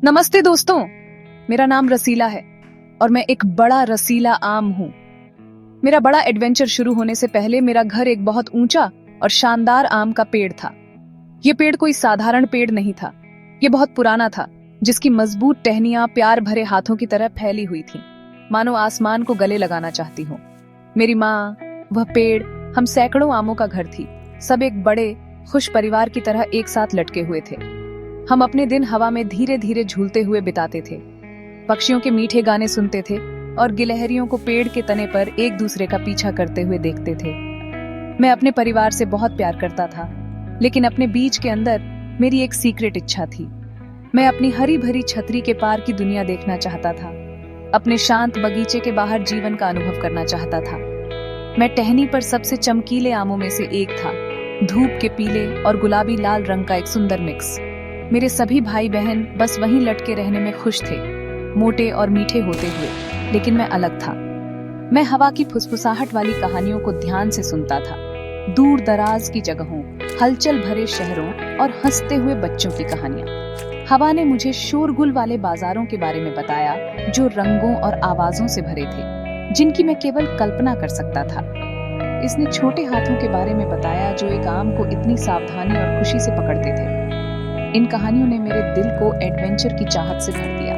नमस्ते दोस्तों, मेरा नाम रसीला है और मैं एक बड़ा रसीला आम हूँ। मेरा बड़ा एडवेंचर शुरू होने से पहले मेरा घर एक बहुत ऊंचा और शानदार आम का पेड़ था। ये पेड़ कोई साधारण पेड़ नहीं था। ये बहुत पुराना था, जिसकी मजबूत टहनियां प्यार भरे हाथों की तरह फैली हुई थीं, मानो आसमान को गले लगाना चाहती हो। मेरी माँ, वह पेड़, हम सैकड़ों आमों का घर थी। सब एक बड़े खुश परिवार की तरह एक साथ लटके हुए थे। हम अपने दिन हवा में धीरे धीरे झूलते हुए बिताते थे, पक्षियों के मीठे गाने सुनते थे और गिलहरियों को पेड़ के तने पर एक दूसरे का पीछा करते हुए देखते थे। मैं अपने परिवार से बहुत प्यार करता था, लेकिन अपने बीच के अंदर मेरी एक सीक्रेट इच्छा थी। मैं अपनी हरी भरी छतरी के पार की दुनिया देखना चाहता था, अपने शांत बगीचे के बाहर जीवन का अनुभव करना चाहता था। मैं टहनी पर सबसे चमकीले आमों में से एक था, धूप के पीले और गुलाबी लाल रंग का एक सुंदर मिक्स। मेरे सभी भाई बहन बस वहीं लटके रहने में खुश थे, मोटे और मीठे होते हुए, लेकिन मैं अलग था। मैं हवा की फुसफुसाहट वाली कहानियों को ध्यान से सुनता था, दूर दराज की जगहों, हलचल भरे शहरों और हंसते हुए बच्चों की कहानियां। हवा ने मुझे शोरगुल वाले बाजारों के बारे में बताया, जो रंगों और आवाजों से भरे थे, जिनकी मैं केवल कल्पना कर सकता था। इसने छोटे हाथों के बारे में बताया, जो एक आम को इतनी सावधानी और खुशी से पकड़ते थे। इन कहानियों ने मेरे दिल को एडवेंचर की चाहत से भर दिया।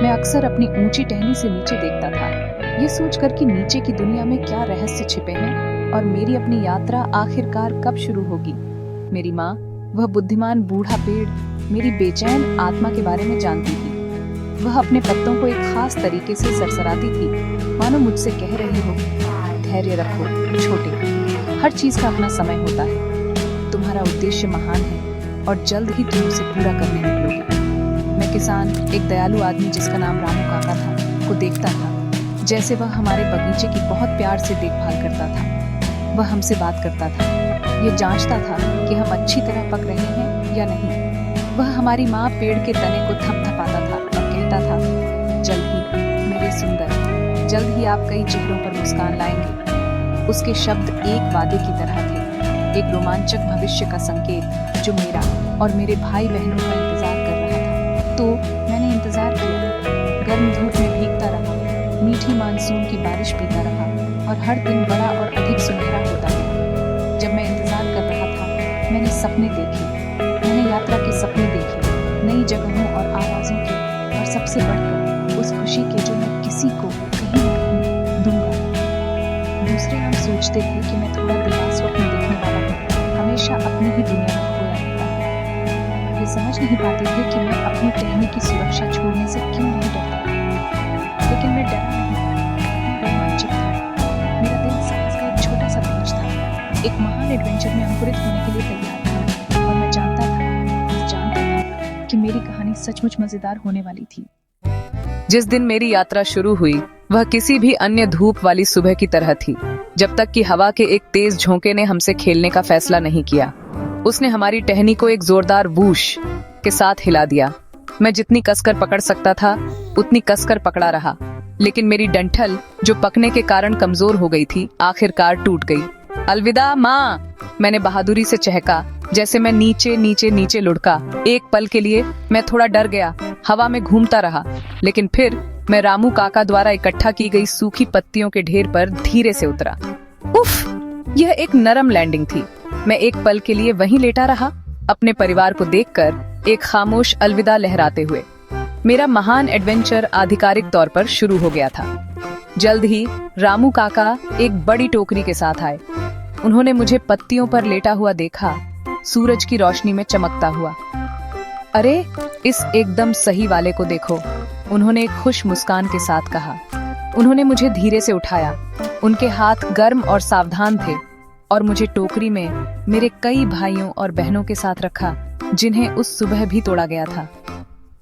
मैं अक्सर अपनी ऊंची टहनी से नीचे देखता था, ये सोचकर कि नीचे की दुनिया में क्या रहस्य छिपे हैं और मेरी अपनी यात्रा आखिरकार कब शुरू होगी। मेरी माँ, वह बुद्धिमान बूढ़ा पेड़, मेरी बेचैन आत्मा के बारे में जानती थी। वह अपने पत्तों को एक खास तरीके से सरसराती थी, मानो मुझसे कह रही हो, धैर्य रखो छोटे, हर चीज का अपना समय होता है। तुम्हारा उद्देश्य महान है और जल्द ही तुम उसे पूरा करने निकलोगे। मैं किसान, एक दयालु आदमी जिसका नाम रामू काका था, को देखता था, जैसे वह हमारे बगीचे की बहुत प्यार से देखभाल करता था। वह हमसे बात करता था, ये जांचता था कि हम अच्छी तरह पक रहे हैं या नहीं। वह हमारी माँ पेड़ के तने को थपथपाता था और कहता था, जल्द ही मेरे सुंदर, जल्द ही आप कई चेहरों पर मुस्कान लाएंगे। उसके शब्द एक वादे की तरह थे, एक रोमांचक भविष्य का संकेत जो मेरा और मेरे भाई बहनों का इंतजार कर रहा था। तो मैंने इंतजार किया, गर्म धूप में भीगता रहा, मीठी मानसून की बारिश पीता रहा और हर दिन बड़ा और अधिक सुनहरा होता गया। जब मैं इंतजार कर रहा था, मैंने सपने देखे, मैंने यात्रा के सपने देखे, नई जगहों और आवाजों के, और सबसे बढ़कर उस खुशी के जो मैं किसी को कहीं न कहीं दूंगा। दूसरे हम सोचते थे कि मैं थोड़ा दिमाग स्वप्न देखने वाला हूँ, हमेशा अपनी ही दुनिया में खोया रहता है। वे समझ नहीं पाते थे कि मैं अपनी टहनी की सुरक्षा छोड़ने से क्यों नहीं डरता। लेकिन मैं डरा नहीं, रोमांचित था। मेरा दिल साहस का एक छोटा सा बीज था, एक महान एडवेंचर में अंकुरित होने के लिए तैयार था। और मैं जानता था कि मेरी कहानी सचमुच मजेदार होने वाली थी। जिस दिन मेरी यात्रा शुरू हुई, वह किसी भी अन्य धूप वाली सुबह की तरह थी, जब तक कि हवा के एक तेज झोंके ने हमसे खेलने का फैसला नहीं किया। उसने हमारी टहनी को एक जोरदार वूश के साथ हिला दिया। मैं जितनी कसकर पकड़ सकता था, उतनी कसकर पकड़ा रहा, लेकिन मेरी डंठल, जो पकने के कारण कमजोर हो गई थी, आखिरकार टूट गई। अलविदा माँ, मैंने बहादुरी से चहका, जैसे मैं नीचे नीचे नीचे लुढ़का। एक पल के लिए मैं थोड़ा डर गया, हवा में घूमता रहा, लेकिन फिर मैं रामू काका द्वारा इकट्ठा की गई सूखी पत्तियों के ढेर पर धीरे से उतरा। उफ, यह एक नरम लैंडिंग थी। मैं एक पल के लिए वहीं लेटा रहा, अपने परिवार को देखकर एक खामोश अलविदा लहराते हुए। मेरा महान एडवेंचर आधिकारिक तौर पर शुरू हो गया था। जल्द ही रामू काका एक बड़ी टोकरी के साथ आए। उन्होंने मुझे पत्तियों पर लेटा हुआ देखा, सूरज की रोशनी में चमकता हुआ। अरे, इस एकदम सही वाले को देखो, उन्होंने एक खुश मुस्कान के साथ कहा। उन्होंने मुझे धीरे से उठाया, उनके हाथ गर्म और सावधान थे, और मुझे टोकरी में मेरे कई भाइयों और बहनों के साथ रखा, जिन्हें उस सुबह भी तोड़ा गया था।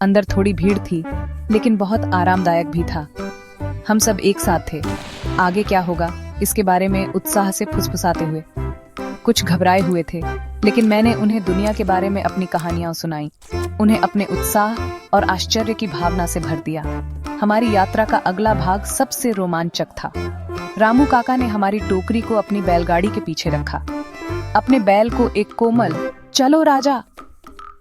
अंदर थोड़ी भीड़ थी, लेकिन बहुत आरामदायक भी था। हम सब एक साथ थे। आगे क्या होगा, इसके बारे में उत्साह से फुसफुसाते हुए। कुछ घबराए हुए थे, लेकिन मैंने उन्हें दुनिया के बारे में अपनी कहानियां सुनाई, उन्हें अपने उत्साह और आश्चर्य की भावना से भर दिया। हमारी यात्रा का अगला भाग सबसे रोमांचक था। रामू काका ने हमारी टोकरी को अपनी बैलगाड़ी के पीछे रखा, अपने बैल को एक कोमल "चलो राजा"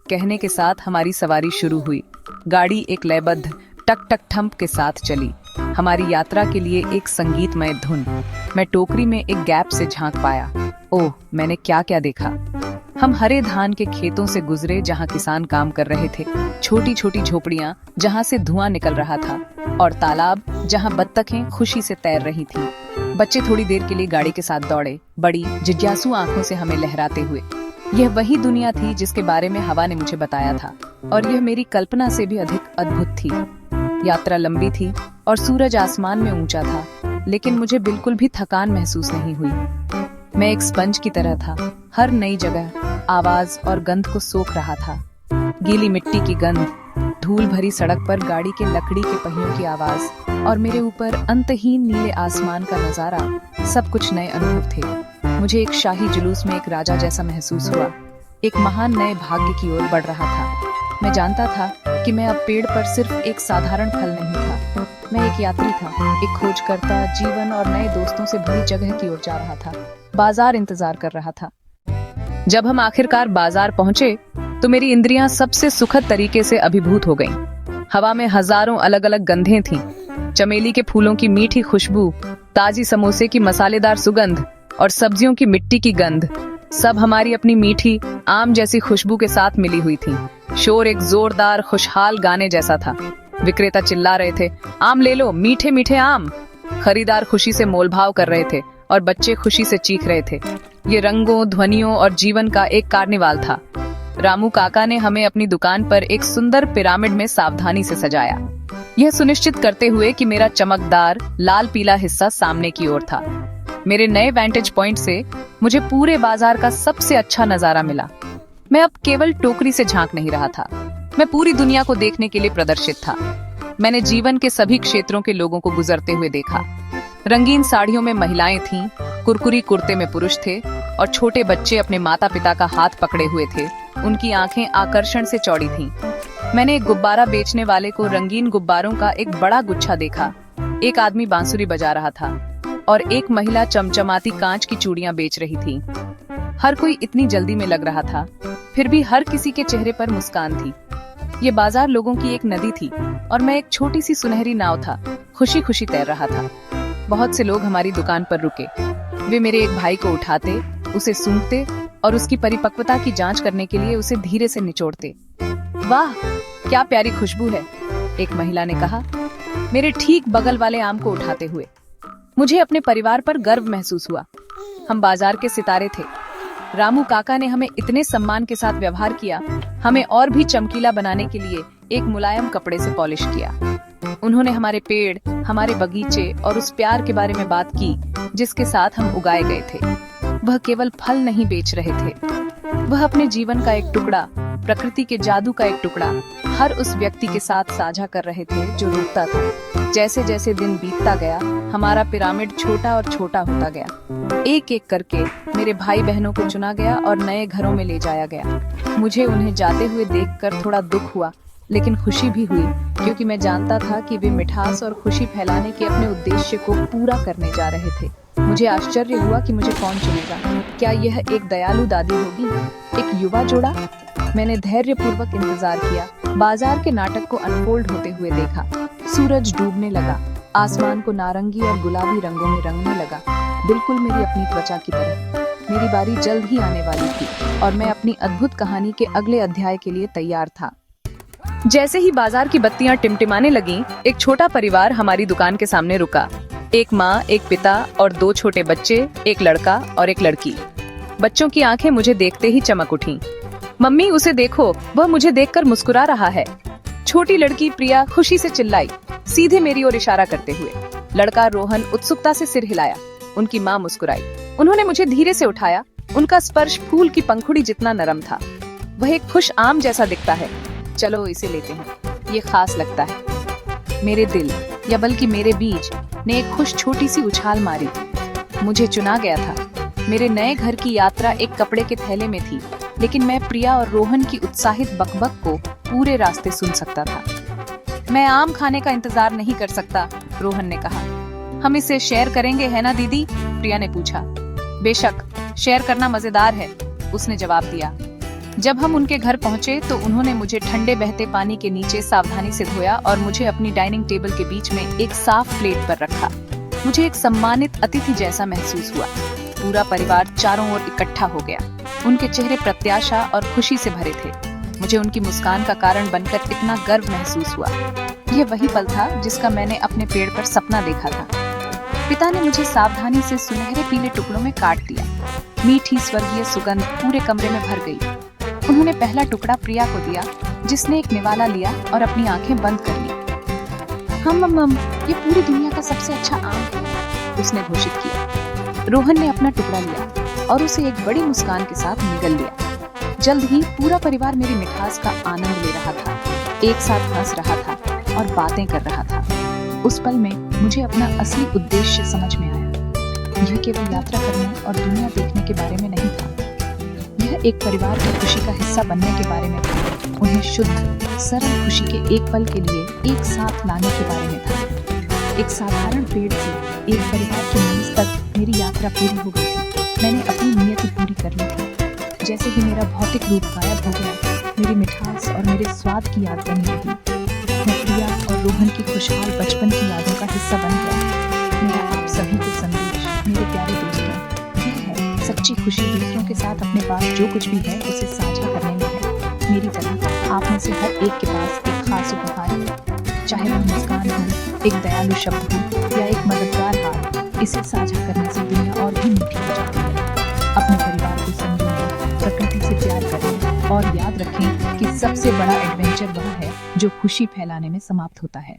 कहने के साथ हमारी सवारी शुरू हुई। गाड़ी एक लयबद्ध टक टक ठम्प के साथ चली, हमारी यात्रा के लिए एक संगीतमय धुन। मैं टोकरी में एक गैप से झांक पाया। ओह, मैंने क्या क्या देखा। हम हरे धान के खेतों से गुजरे जहां किसान काम कर रहे थे, छोटी छोटी झोपड़ियां जहां से धुआं निकल रहा था, और तालाब जहां बत्तखें खुशी से तैर रही थीं। बच्चे थोड़ी देर के लिए गाड़ी के साथ दौड़े, बड़ी जिज्ञासु आंखों से हमें लहराते हुए। यह वही दुनिया थी जिसके बारे में हवा ने मुझे बताया था, और यह मेरी कल्पना से भी अधिक अद्भुत थी। यात्रा लंबी थी और सूरज आसमान में ऊंचा था, लेकिन मुझे बिल्कुल भी थकान महसूस नहीं हुई। मैं एक स्पंज की तरह था, हर नई जगह, आवाज और गंध को सोख रहा था। गीली मिट्टी की गंध, धूल भरी सड़क पर गाड़ी के लकड़ी के पहियों की आवाज, और मेरे ऊपर अंतहीन नीले आसमान का नजारा, सब कुछ नए अनुभव थे। मुझे एक शाही जुलूस में एक राजा जैसा महसूस हुआ, एक महान नए भाग्य की ओर बढ़ रहा था। मैं जानता था कि मैं अब पेड़ पर सिर्फ एक साधारण फल नहीं था, मैं एक यात्री था, एक खोजकर्ता, जीवन और नए दोस्तों से भरी जगह की ओर जा रहा था। बाजार इंतजार कर रहा था। जब हम आखिरकार बाजार पहुंचे तो मेरी इंद्रियां सबसे सुखद तरीके से अभिभूत हो गईं। हवा में हजारों अलग अलग गंधें थीं, चमेली के फूलों की मीठी खुशबू, ताजी समोसे की मसालेदार सुगंध और सब्जियों की मिट्टी की गंध, सब हमारी अपनी मीठी आम जैसी खुशबू के साथ मिली हुई थी। शोर एक जोरदार खुशहाल गाने जैसा था। विक्रेता चिल्ला रहे थे, आम ले लो, मीठे मीठे आम। खरीदार खुशी से मोलभाव कर रहे थे और बच्चे खुशी से चीख रहे थे। ये रंगों, ध्वनियों और जीवन का एक कार्निवाल था। रामू काका ने हमें अपनी दुकान पर एक सुंदर पिरामिड में सावधानी से सजाया, यह सुनिश्चित करते हुए कि मेरा चमकदार लाल पीला हिस्सा सामने की ओर था। मेरे नए वैंटेज पॉइंट से मुझे पूरे बाजार का सबसे अच्छा नजारा मिला। मैं अब केवल टोकरी से झांक नहीं रहा था, मैं पूरी दुनिया को देखने के लिए प्रदर्शित था। मैंने जीवन के सभी क्षेत्रों के लोगों को गुजरते हुए देखा। रंगीन साड़ियों में महिलाएं थीं, कुरकुरी कुर्ते में पुरुष थे, और छोटे बच्चे अपने माता पिता का हाथ पकड़े हुए थे। उनकी आंखें आकर्षण से चौड़ी थीं। मैंने एक गुब्बारा बेचने वाले को रंगीन गुब्बारों का एक बड़ा गुच्छा देखा। एक आदमी बांसुरी बजा रहा था और एक महिला चमचमाती कांच की चूड़ियां बेच रही थी। हर कोई इतनी जल्दी में लग रहा था, फिर भी हर किसी के चेहरे पर मुस्कान थी। ये बाजार लोगों की एक नदी थी और मैं एक छोटी सी सुनहरी नाव था, खुशी खुशी तैर रहा था। बहुत से लोग हमारी दुकान पर रुके। वे मेरे एक भाई को उठाते, उसे सूंघते और उसकी परिपक्वता की जांच करने के लिए उसे धीरे से निचोड़ते। वाह, क्या प्यारी खुशबू है, एक महिला ने कहा, मेरे ठीक बगल वाले आम को उठाते हुए। मुझे अपने परिवार पर गर्व महसूस हुआ। हम बाजार के सितारे थे। रामू काका ने हमें इतने सम्मान के साथ व्यवहार किया, हमें और भी चमकीला बनाने के लिए एक मुलायम कपड़े से पॉलिश किया। उन्होंने हमारे पेड़, हमारे बगीचे और उस प्यार के बारे में बात की जिसके साथ हम उगाए गए थे। वह केवल फल नहीं बेच रहे थे, वह अपने जीवन का एक टुकड़ा, प्रकृति के जादू का एक टुकड़ा हर उस व्यक्ति के साथ साझा कर रहे थे जो रुकता था। जैसे जैसे दिन बीतता गया, हमारा पिरामिड छोटा और छोटा होता गया। एक एक करके मेरे भाई बहनों को चुना गया और नए घरों में ले जाया गया। मुझे उन्हें जाते हुए देखकर थोड़ा दुख हुआ, लेकिन खुशी भी हुई, क्योंकि मैं जानता था कि वे मिठास और खुशी फैलाने के अपने उद्देश्य को पूरा करने जा रहे थे। मुझे आश्चर्य हुआ कि मुझे कौन चुनेगा। क्या यह एक दयालु दादी होगी, एक युवा जोड़ा? मैंने धैर्यपूर्वक इंतजार किया। बाजार के नाटक को अनफोल्ड होते हुए देखा। सूरज डूबने लगा, आसमान को नारंगी और गुलाबी रंगों में रंगने लगा, बिल्कुल मेरी अपनी त्वचा की तरह। मेरी बारी जल्द ही आने वाली थी और मैं अपनी अद्भुत कहानी के अगले अध्याय के लिए तैयार था। जैसे ही बाजार की बत्तियां टिमटिमाने लगीं, एक छोटा परिवार हमारी दुकान के सामने रुका। एक माँ, एक पिता और दो छोटे बच्चे, एक लड़का और एक लड़की। बच्चों की आंखें मुझे देखते ही चमक उठीं। मम्मी, उसे देखो, वह मुझे देखकर मुस्कुरा रहा है। छोटी लड़की प्रिया खुशी से चिल्लाई, सीधे मेरी ओर इशारा करते हुए। लड़का रोहन उत्सुकता से सिर हिलाया। उनकी माँ मुस्कुराई। उन्होंने मुझे धीरे से उठाया। उनका स्पर्श फूल की पंखुड़ी जितना नरम था। वह एक खुश आम जैसा दिखता है। चलो इसे लेते हैं, ये खास लगता है। मेरे दिल, या बल्कि मेरे बीज ने एक खुश छोटी सी उछाल मारी। मुझे चुना गया था। मेरे नए घर की यात्रा एक कपड़े के थैले में थी, लेकिन मैं प्रिया और रोहन की उत्साहित बकबक को पूरे रास्ते सुन सकता था। मैं आम खाने का इंतजार नहीं कर सकता, रोहन ने कहा। हम इसे शेयर करेंगे, है ना दीदी? प्रिया ने पूछा। बेशक, शेयर करना मजेदार है, उसने जवाब दिया। जब हम उनके घर पहुंचे तो उन्होंने मुझे ठंडे बहते पानी के नीचे सावधानी से धोया और मुझे अपनी डाइनिंग टेबल के बीच में एक साफ प्लेट पर रखा। मुझे एक सम्मानित अतिथि जैसा महसूस हुआ। पूरा परिवार चारों ओर इकट्ठा हो गया। उनके चेहरे प्रत्याशा और खुशी से भरे थे। मुझे उनकी मुस्कान का कारण बनकर इतना गर्व महसूस हुआ। यह वही पल था जिसका मैंने अपने पेड़ पर सपना देखा था। पिता ने मुझे सावधानी से सुनहरे पीले टुकड़ों में काट दिया। मीठी स्वर्गीय सुगंध पूरे कमरे में भर गई। उन्होंने पहला टुकड़ा प्रिया को दिया, जिसने एक निवाला लिया और अपनी आंखें बंद कर ली। हम ये पूरी दुनिया का सबसे अच्छा आम है, उसने घोषित किया। रोहन ने अपना टुकड़ा लिया और उसे एक बड़ी मुस्कान के साथ निगल लिया। जल्द ही पूरा परिवार मेरी मिठास का आनंद ले रहा था, एक साथ हंस रहा था और बातें कर रहा था। उस पल में मुझे अपना असली उद्देश्य समझ में आया। यह केवल यात्रा करने और दुनिया देखने के बारे में नहीं था। यह एक परिवार की खुशी का हिस्सा बनने के बारे में था। उन्हें शुद्ध, सरल खुशी के एक पल के लिए एक साथ लाने के बारे में था। एक साधारण पेड़ से एक परिवार की मंजिल तक मेरी यात्रा पूरी हो गई थी। मैंने अपनी नियति पूरी कर ली थी। जैसे ही मेरा भौतिक रूप गायब हो गया, मेरी मिठास और मेरे स्वाद की याद बनी रही। मैं प्रिया और रोहन की खुशहाल बचपन की यादों का हिस्सा बन गया। मेरा आप सभी को संदेश, मेरे प्यारे दोस्तों, यह है सच्ची खुशी दूसरों के साथ अपने पास जो कुछ भी है उसे साझा करने में है। मेरी तरह आप में से हर एक के पास एक खास उपहार है, चाहे वह मुस्कान हो, एक दयालु शब्द हो या एक मददगार हाथ। इसे साझा करने से दुनिया और भी मीठी हो जाती है। अपने परिवार को समझें, प्रकृति से प्यार करें और याद रखें कि सबसे बड़ा एडवेंचर वह है जो खुशी फैलाने में समाप्त होता है।